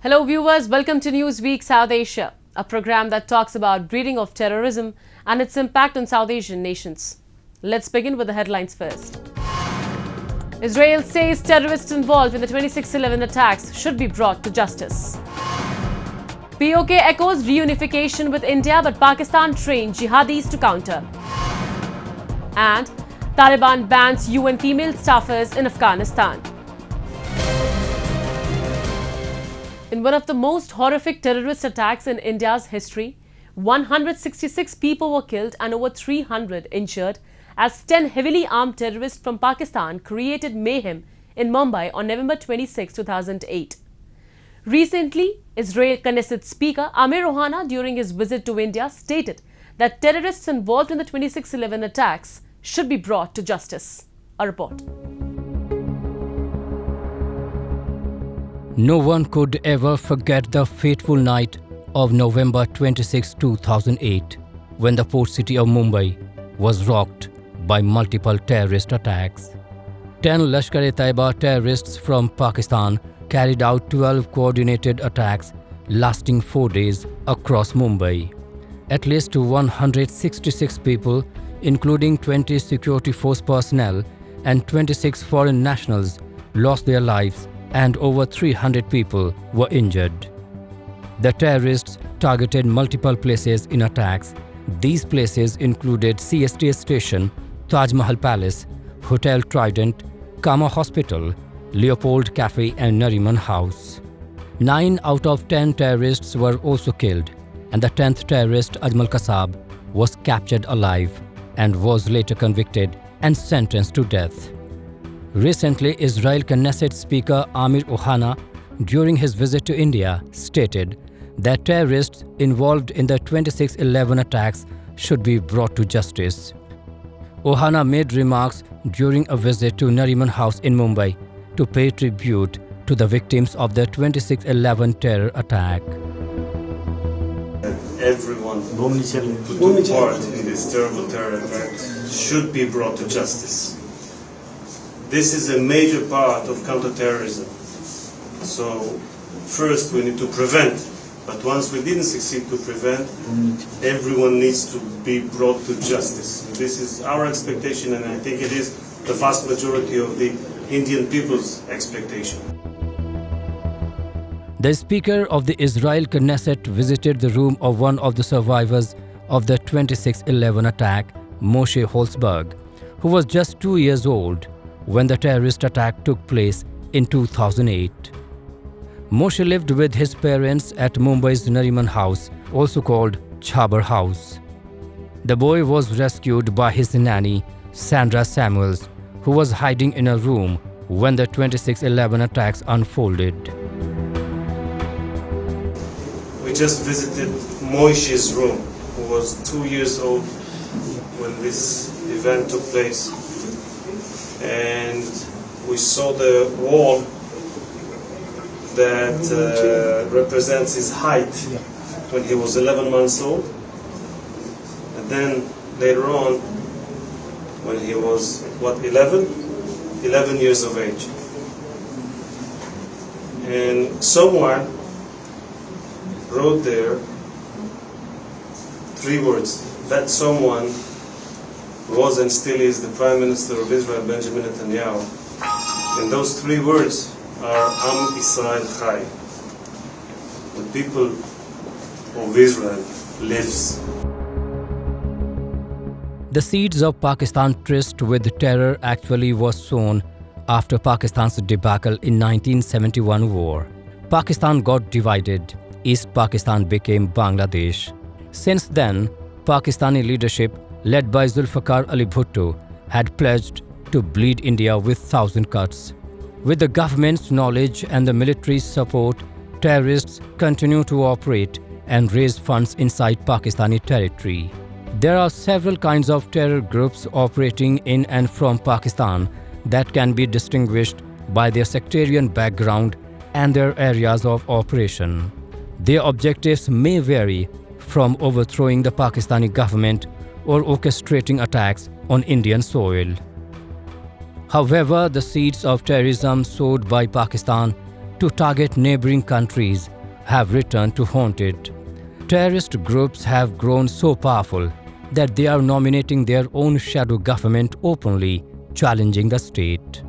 Hello viewers, welcome to Newsweek South Asia, a program that talks about breeding of terrorism and its impact on South Asian nations. Let's begin with the headlines first. Israel says terrorists involved in the 26/11 attacks should be brought to justice. POK echoes reunification with India, but Pakistan trained jihadis to counter. And Taliban bans UN female staffers in Afghanistan. In one of the most horrific terrorist attacks in India's history, 166 people were killed and over 300 injured as 10 heavily armed terrorists from Pakistan created mayhem in Mumbai on November 26, 2008. Recently, Israel Knesset Speaker Amir Ohana, during his visit to India, stated that terrorists involved in the 26/11 attacks should be brought to justice. A report. No one could ever forget the fateful night of November 26, 2008, when the port city of Mumbai was rocked by multiple terrorist attacks. 10 Lashkar-e-Taiba terrorists from Pakistan carried out 12 coordinated attacks lasting 4 days across Mumbai. At least 166 people, including 20 security force personnel and 26 foreign nationals, lost their lives and over 300 people were injured. The terrorists targeted multiple places in attacks. These places included CST Station, Taj Mahal Palace, Hotel Trident, Kama Hospital, Leopold Cafe and Nariman House. 9 out of 10 terrorists were also killed, and the 10th terrorist, Ajmal Kasab, was captured alive and was later convicted and sentenced to death. Recently, Israel Knesset Speaker Amir Ohana, during his visit to India, stated that terrorists involved in the 26/11 attacks should be brought to justice. Ohana made remarks during a visit to Nariman House in Mumbai to pay tribute to the victims of the 26/11 terror attack. Everyone who took part in this terrible terror attack should be brought to justice. This is a major part of counterterrorism. So first we need to prevent, but once we didn't succeed to prevent, everyone needs to be brought to justice. This is our expectation, and I think it is the vast majority of the Indian people's expectation. The Speaker of the Israel Knesset visited the room of one of the survivors of the 26/11 attack, Moshe Holzberg, who was just 2 years old when the terrorist attack took place in 2008. Moshe lived with his parents at Mumbai's Nariman House, also called Chabar House. The boy was rescued by his nanny, Sandra Samuels, who was hiding in a room when the 26/11 attacks unfolded. We just visited Moshe's room, who was 2 years old when this event took place. And we saw the wall that represents his height when he was 11 months old. And then later on, when he was, 11 years of age. And someone wrote there 3 words. That someone was and still is the Prime Minister of Israel, Benjamin Netanyahu. And those 3 words are Am Israel Chai. The people of Israel lives. The seeds of Pakistan's tryst with terror actually was sown after Pakistan's debacle in 1971 war. Pakistan got divided. East Pakistan became Bangladesh. Since then, Pakistani leadership led by Zulfikar Ali Bhutto had pledged to bleed India with 1,000 cuts. With the government's knowledge and the military's support, terrorists continue to operate and raise funds inside Pakistani territory. There are several kinds of terror groups operating in and from Pakistan that can be distinguished by their sectarian background and their areas of operation. Their objectives may vary from overthrowing the Pakistani government or orchestrating attacks on Indian soil. However, the seeds of terrorism sowed by Pakistan to target neighboring countries have returned to haunt it. Terrorist groups have grown so powerful that they are nominating their own shadow government openly, challenging the state.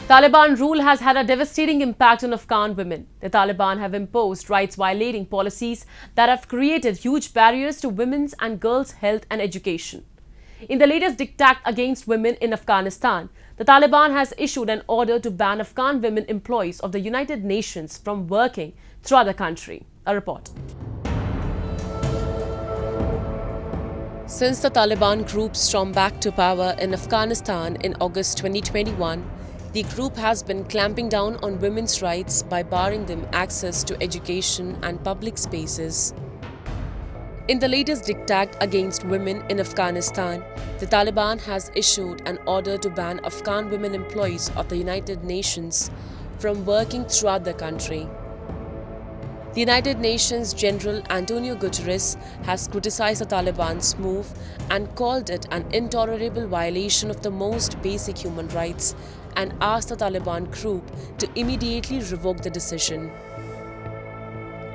Taliban rule has had a devastating impact on Afghan women. The Taliban have imposed rights-violating policies that have created huge barriers to women's and girls' health and education. In the latest diktat against women in Afghanistan, the Taliban has issued an order to ban Afghan women employees of the United Nations from working throughout the country. A report. Since the Taliban group stormed back to power in Afghanistan in August 2021, the group has been clamping down on women's rights by barring them access to education and public spaces. In the latest diktat against women in Afghanistan, the Taliban has issued an order to ban Afghan women employees of the United Nations from working throughout the country. The United Nations General Antonio Guterres has criticized the Taliban's move and called it an intolerable violation of the most basic human rights and asked the Taliban group to immediately revoke the decision.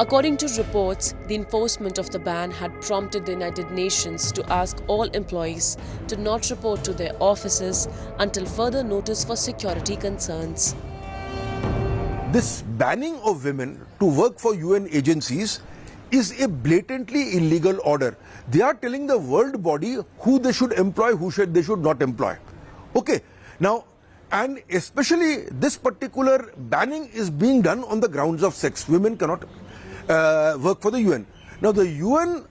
According to reports, the enforcement of the ban had prompted the United Nations to ask all employees to not report to their offices until further notice for security concerns. This banning of women to work for UN agencies is a blatantly illegal order. They are telling the world body who they should employ, they should not employ. Okay, now, and especially this particular banning is being done on the grounds of sex. Women cannot work for the UN. Now the UN,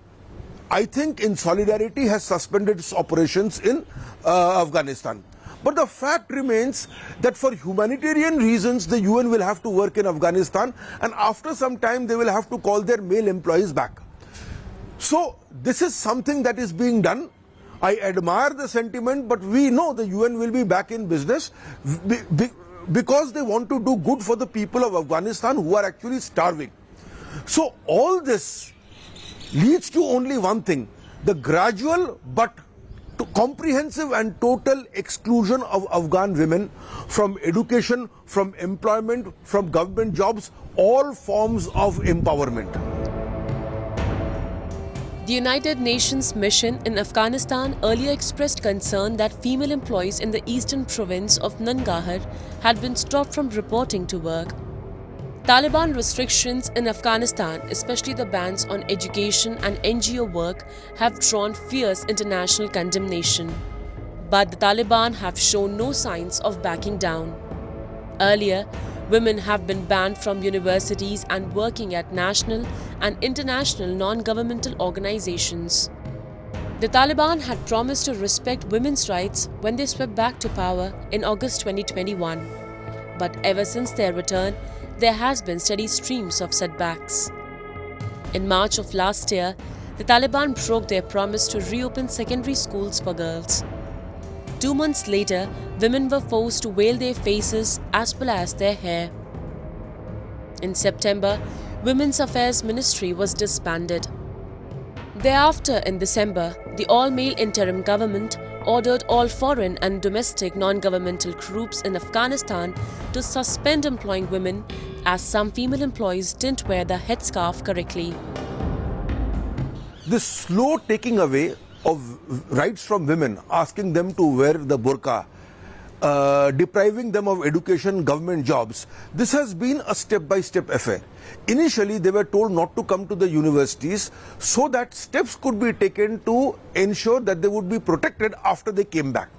I think in solidarity, has suspended its operations in Afghanistan. But the fact remains that for humanitarian reasons, the UN will have to work in Afghanistan, and after some time they will have to call their male employees back. So this is something that is being done. I admire the sentiment, but we know the UN will be back in business because they want to do good for the people of Afghanistan who are actually starving. So all this leads to only one thing, the gradual but comprehensive and total exclusion of Afghan women from education, from employment, from government jobs, all forms of empowerment. The United Nations mission in Afghanistan earlier expressed concern that female employees in the eastern province of Nangarhar had been stopped from reporting to work. Taliban restrictions in Afghanistan, especially the bans on education and NGO work, have drawn fierce international condemnation. But the Taliban have shown no signs of backing down. Earlier, women have been banned from universities and working at national and international non-governmental organizations. The Taliban had promised to respect women's rights when they swept back to power in August 2021. But ever since their return, there has been steady streams of setbacks. In March of last year, the Taliban broke their promise to reopen secondary schools for girls. 2 months later, women were forced to veil their faces as well as their hair. In September, Women's Affairs Ministry was disbanded. Thereafter, in December, the all-male interim government ordered all foreign and domestic non-governmental groups in Afghanistan to suspend employing women as some female employees didn't wear the headscarf correctly. This slow taking away of rights from women, asking them to wear the burqa, depriving them of education, government jobs, this has been a step-by-step affair. Initially, they were told not to come to the universities so that steps could be taken to ensure that they would be protected after they came back.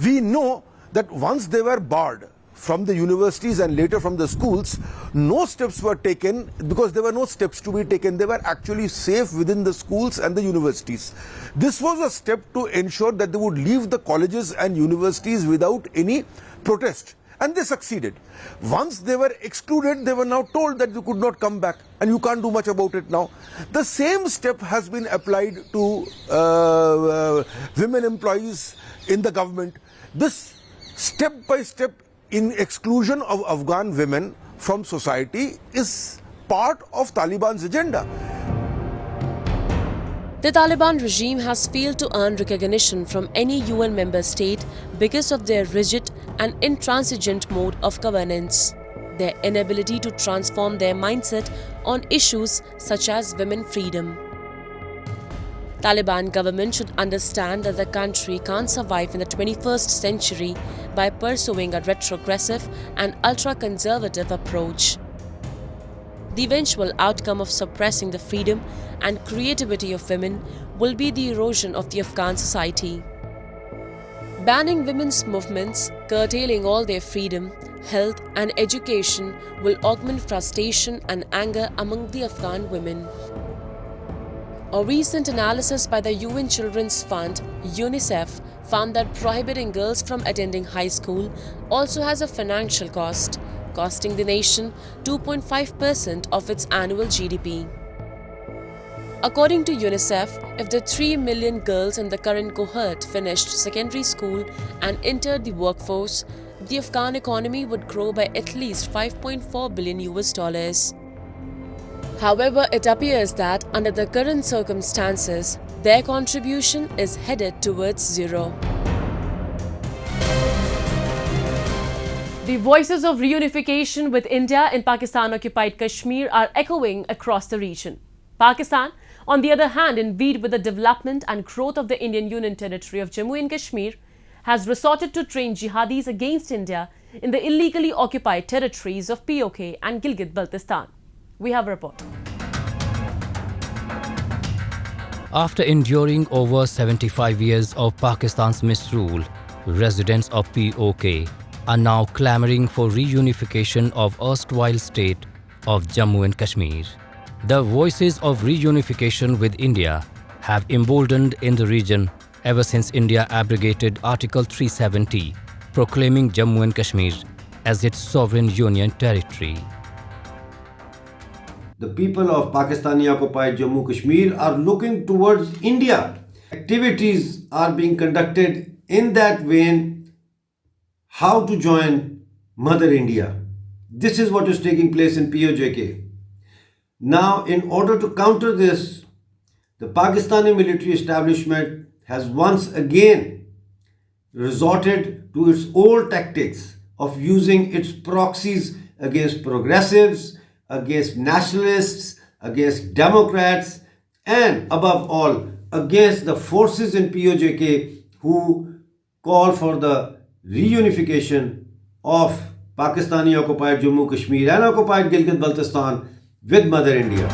We know that once they were barred from the universities and later from the schools, no steps were taken because there were no steps to be taken. They were actually safe within the schools and the universities. This was a step to ensure that they would leave the colleges and universities without any protest. And they succeeded. Once they were excluded, they were now told that you could not come back and you can't do much about it now. The same step has been applied to women employees in the government. This step-by-step in exclusion of Afghan women from society is part of Taliban's agenda. The Taliban regime has failed to earn recognition from any UN member state because of their rigid an intransigent mode of governance. Their inability to transform their mindset on issues such as women freedom. Taliban government should understand that the country can't survive in the 21st century by pursuing a retrogressive and ultra-conservative approach. The eventual outcome of suppressing the freedom and creativity of women will be the erosion of the Afghan society. Banning women's movements, curtailing all their freedom, health and education will augment frustration and anger among the Afghan women. A recent analysis by the UN Children's Fund, UNICEF, found that prohibiting girls from attending high school also has a financial cost, costing the nation 2.5% of its annual GDP. According to UNICEF, if the 3 million girls in the current cohort finished secondary school and entered the workforce, the Afghan economy would grow by at least $5.4 billion. However, it appears that under the current circumstances, their contribution is headed towards zero. The voices of reunification with India in Pakistan-occupied Kashmir are echoing across the region. Pakistan, on the other hand, envied with the development and growth of the Indian Union territory of Jammu and Kashmir, has resorted to train jihadis against India in the illegally occupied territories of POK and Gilgit-Baltistan. We have a report. After enduring over 75 years of Pakistan's misrule, residents of POK are now clamoring for reunification of erstwhile state of Jammu and Kashmir. The voices of reunification with India have emboldened in the region ever since India abrogated Article 370, proclaiming Jammu and Kashmir as its sovereign union territory. The people of Pakistani-occupied Jammu Kashmir are looking towards India. Activities are being conducted in that vein, how to join Mother India. This is what is taking place in POJK. Now, in order to counter this, the Pakistani military establishment has once again resorted to its old tactics of using its proxies against progressives, against nationalists, against Democrats, and above all, against the forces in POJK who call for the reunification of Pakistani-occupied Jammu Kashmir and occupied Gilgit-Baltistan with Mother India.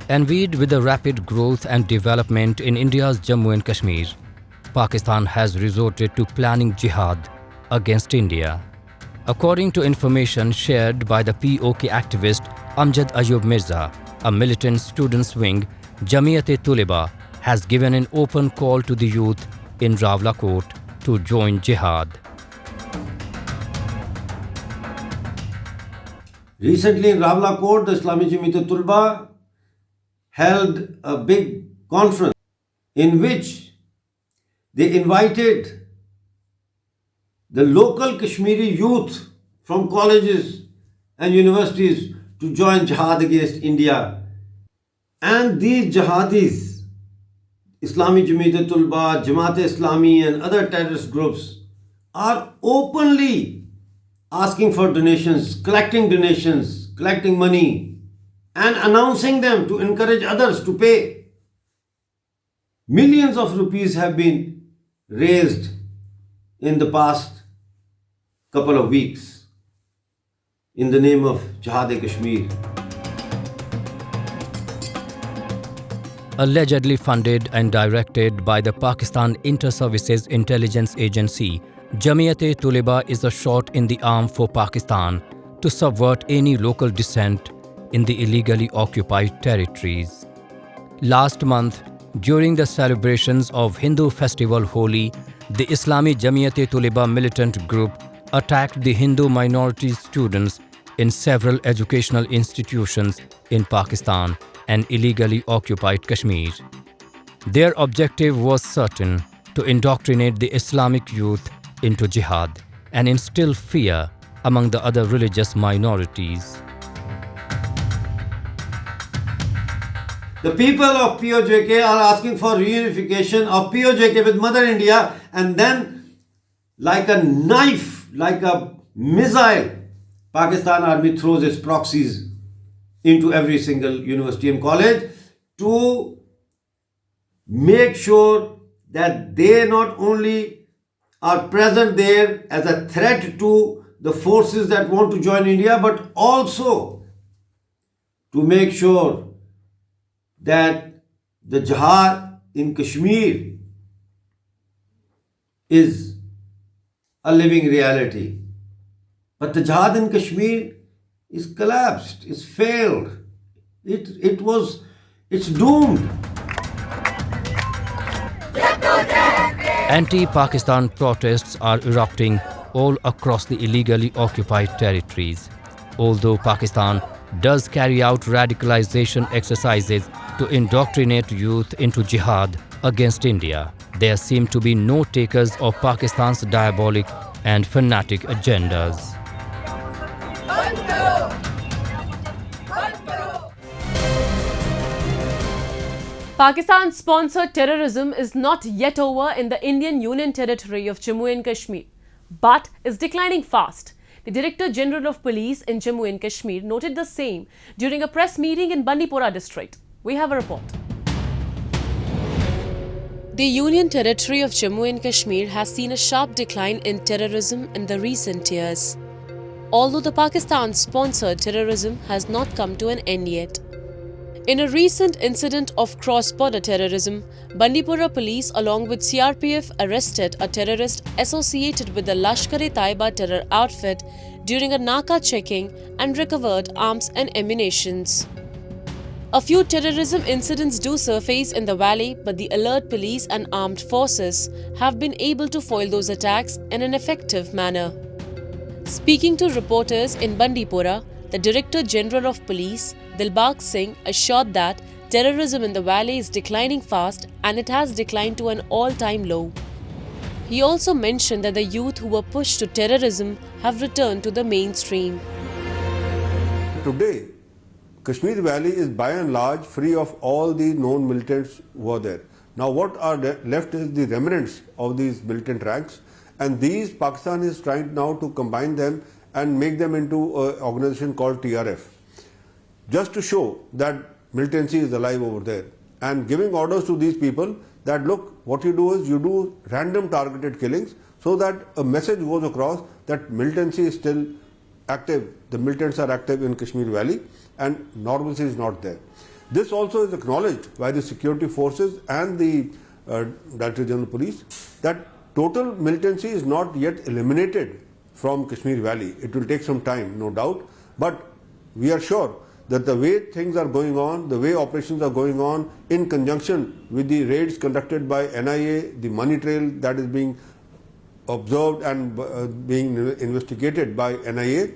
Envied with the rapid growth and development in India's Jammu and Kashmir, Pakistan has resorted to planning jihad against India. According to information shared by the POK activist Amjad Ayub Mirza, a militant students' wing, Jamiyat-e-Tuleba has given an open call to the youth in Rawalakot to join jihad. Recently in Rawalakot, the Islamic Jamiyat-e-Tuleba held a big conference in which they invited the local Kashmiri youth from colleges and universities to join jihad against India. And these jihadis, Islamic Jamiyat-e-Tuleba, Jamaat-e-Islami and other terrorist groups are openly asking for donations, collecting money and announcing them to encourage others to pay. Millions of rupees have been raised in the past couple of weeks in the name of Jihad-e-Kashmir. Allegedly funded and directed by the Pakistan Inter-Services Intelligence Agency, Jamiyat-e-Tuleba is a shot in the arm for Pakistan to subvert any local dissent in the illegally occupied territories. Last month, during the celebrations of Hindu festival Holi, the Islami Jamiyat-e-Tuleba militant group attacked the Hindu minority students in several educational institutions in Pakistan and illegally occupied Kashmir. Their objective was certain: to indoctrinate the Islamic youth into jihad and instill fear among the other religious minorities. The people of POJK are asking for reunification of POJK with Mother India, and then like a knife like a missile, Pakistan Army throws its proxies into every single university and college to make sure that they not only are present there as a threat to the forces that want to join India, but also to make sure that the jihad in Kashmir is a living reality. But the jihad in Kashmir is collapsed, is failed. It's doomed. Anti-Pakistan protests are erupting all across the illegally occupied territories. Although Pakistan does carry out radicalization exercises to indoctrinate youth into jihad against India, there seem to be no takers of Pakistan's diabolic and fanatic agendas. Pakistan-sponsored terrorism is not yet over in the Indian Union territory of Jammu and Kashmir, but is declining fast. The Director General of Police in Jammu and Kashmir noted the same during a press meeting in Bandipora district. We have a report. The Union Territory of Jammu and Kashmir has seen a sharp decline in terrorism in the recent years. Although the Pakistan-sponsored terrorism has not come to an end yet. In a recent incident of cross-border terrorism, Bandipora police along with CRPF arrested a terrorist associated with the Lashkar-e-Taiba terror outfit during a Naka checking and recovered arms and ammunitions. A few terrorism incidents do surface in the valley, but the alert police and armed forces have been able to foil those attacks in an effective manner. Speaking to reporters in Bandipora, the Director General of Police, Dilbagh Singh, assured that terrorism in the valley is declining fast and it has declined to an all-time low. He also mentioned that the youth who were pushed to terrorism have returned to the mainstream. Today, Kashmir Valley is by and large free of all the known militants who were there. Now what are left is the remnants of these militant ranks, and these Pakistan is trying now to combine them and make them into an organization called TRF, just to show that militancy is alive over there, and giving orders to these people that look, what you do is you do random targeted killings so that a message goes across that militancy is still active, the militants are active in Kashmir Valley and normalcy is not there. This also is acknowledged by the security forces and the Director General Police that total militancy is not yet eliminated from Kashmir Valley. It will take some time, no doubt, but we are sure that the way things are going on, the way operations are going on, in conjunction with the raids conducted by NIA, the money trail that is being observed and being investigated by NIA,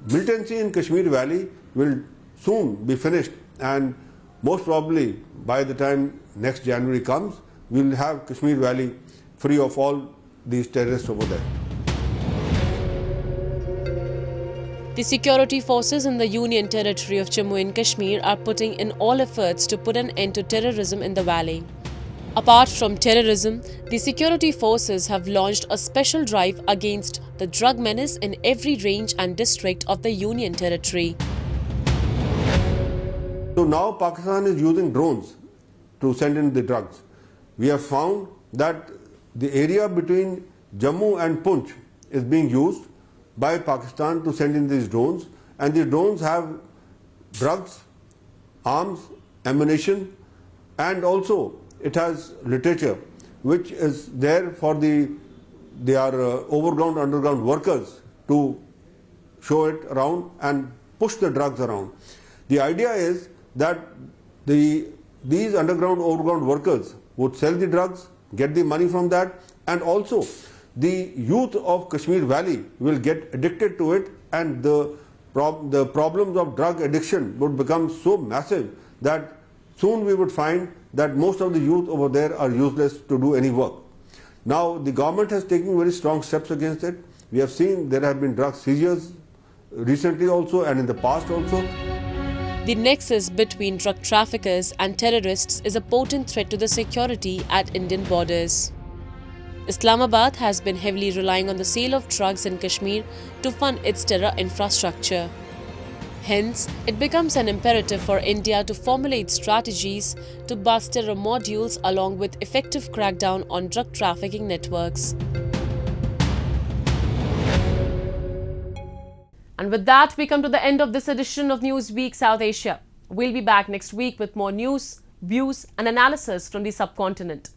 militancy in Kashmir Valley will soon be finished, and most probably by the time next January comes, we will have Kashmir Valley free of all these terrorists over there. The security forces in the Union Territory of Jammu and Kashmir are putting in all efforts to put an end to terrorism in the valley. Apart from terrorism, the security forces have launched a special drive against the drug menace in every range and district of the Union Territory. So now Pakistan is using drones to send in the drugs. We have found that the area between Jammu and Poonch is being used by Pakistan to send in these drones, and these drones have drugs, arms, ammunition, and also it has literature which is there for their overground, underground workers to show it around and push the drugs around. The idea is that these underground, overground workers would sell the drugs, get the money from that, and also the youth of Kashmir Valley will get addicted to it, and the problems of drug addiction would become so massive that soon we would find that most of the youth over there are useless to do any work. Now the government has taken very strong steps against it. We have seen there have been drug seizures recently also and in the past also. The nexus between drug traffickers and terrorists is a potent threat to the security at Indian borders. Islamabad has been heavily relying on the sale of drugs in Kashmir to fund its terror infrastructure. Hence, it becomes an imperative for India to formulate strategies to bust terror modules along with effective crackdown on drug trafficking networks. And with that, we come to the end of this edition of Newsweek South Asia. We'll be back next week with more news, views and analysis from the subcontinent.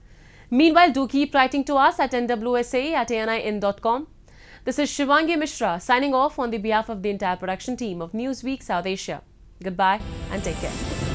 Meanwhile, do keep writing to us at nwsa@anin.com. This is Shivangi Mishra signing off on the behalf of the entire production team of Newsweek South Asia. Goodbye and take care.